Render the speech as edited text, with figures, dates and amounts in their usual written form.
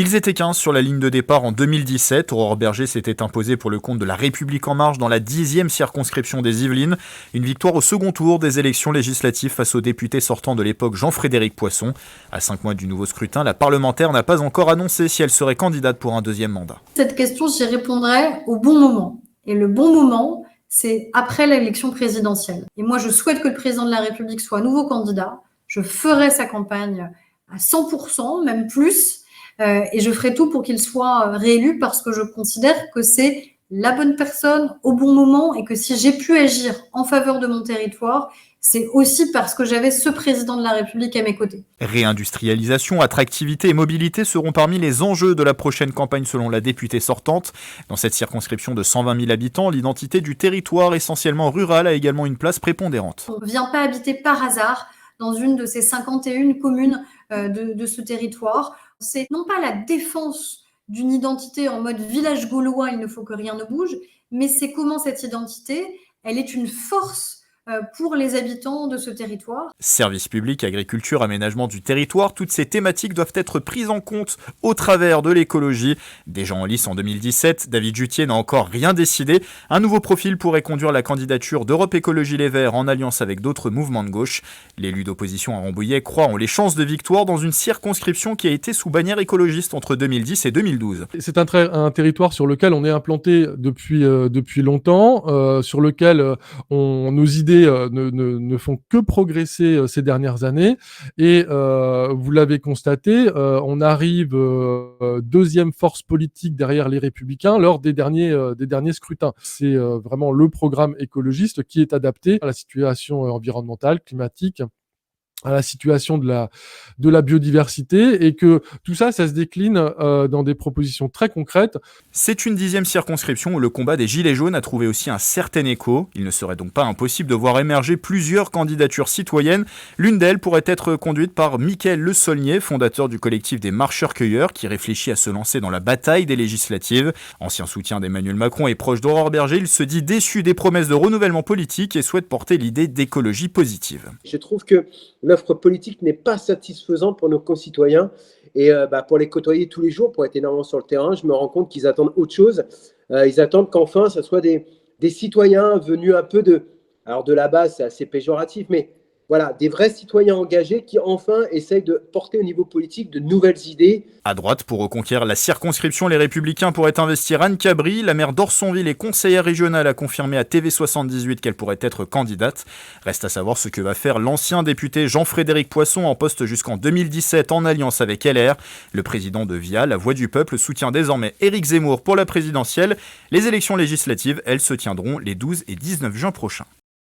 Ils étaient 15 sur la ligne de départ en 2017. Aurore Bergé s'était imposée pour le compte de La République En Marche dans la 10e circonscription des Yvelines. Une victoire au second tour des élections législatives face au député sortant de l'époque Jean-Frédéric Poisson. À 5 mois du nouveau scrutin, la parlementaire n'a pas encore annoncé si elle serait candidate pour un deuxième mandat. Cette question, j'y répondrai au bon moment. Et le bon moment, c'est après l'élection présidentielle. Et moi, je souhaite que le président de la République soit nouveau candidat. Je ferai sa campagne à 100%, même plus. Et je ferai tout pour qu'il soit réélu parce que je considère que c'est la bonne personne au bon moment et que si j'ai pu agir en faveur de mon territoire, c'est aussi parce que j'avais ce président de la République à mes côtés. Réindustrialisation, attractivité et mobilité seront parmi les enjeux de la prochaine campagne selon la députée sortante. Dans cette circonscription de 120 000 habitants, l'identité du territoire essentiellement rural a également une place prépondérante. On ne vient pas habiter par hasard dans une de ces 51 communes de ce territoire. C'est non pas la défense d'une identité en mode village gaulois, il ne faut que rien ne bouge, mais c'est comment cette identité, elle est une force pour les habitants de ce territoire. Services publics, agriculture, aménagement du territoire, toutes ces thématiques doivent être prises en compte au travers de l'écologie. Déjà en lice en 2017, David Juttier n'a encore rien décidé. Un nouveau profil pourrait conduire la candidature d'Europe Écologie Les Verts en alliance avec d'autres mouvements de gauche. L'élu d'opposition à Rambouillet croit en les chances de victoire dans une circonscription qui a été sous bannière écologiste entre 2010 et 2012. C'est un territoire sur lequel on est implanté depuis longtemps, sur lequel nos idées ne font que progresser ces dernières années. Et vous l'avez constaté, on arrive deuxième force politique derrière les Républicains lors des derniers scrutins. C'est vraiment le programme écologiste qui est adapté à la situation environnementale, climatique, à la situation de la biodiversité, et que tout ça se décline dans des propositions très concrètes. C'est une 10e circonscription où le combat des Gilets jaunes a trouvé aussi un certain écho. Il ne serait donc pas impossible de voir émerger plusieurs candidatures citoyennes. L'une d'elles pourrait être conduite par Mickaël Le Saulnier, fondateur du collectif des marcheurs-cueilleurs, qui réfléchit à se lancer dans la bataille des législatives. Ancien soutien d'Emmanuel Macron et proche d'Aurore Bergé, il se dit déçu des promesses de renouvellement politique et souhaite porter l'idée d'écologie positive. Je trouve que l'offre politique n'est pas satisfaisante pour nos concitoyens. Et pour les côtoyer tous les jours, pour être énormément sur le terrain, je me rends compte qu'ils attendent autre chose. Ils attendent qu'enfin, ce soit des citoyens venus un peu de la base, c'est assez péjoratif, mais voilà, des vrais citoyens engagés qui enfin essayent de porter au niveau politique de nouvelles idées. À droite, pour reconquérir la circonscription, les Républicains pourraient investir Anne Cabri. La maire d'Orsonville et conseillère régionale a confirmé à TV78 qu'elle pourrait être candidate. Reste à savoir ce que va faire l'ancien député Jean-Frédéric Poisson, en poste jusqu'en 2017 en alliance avec LR. Le président de VIA, la Voix du Peuple, soutient désormais Éric Zemmour pour la présidentielle. Les élections législatives, elles, se tiendront les 12 et 19 juin prochains.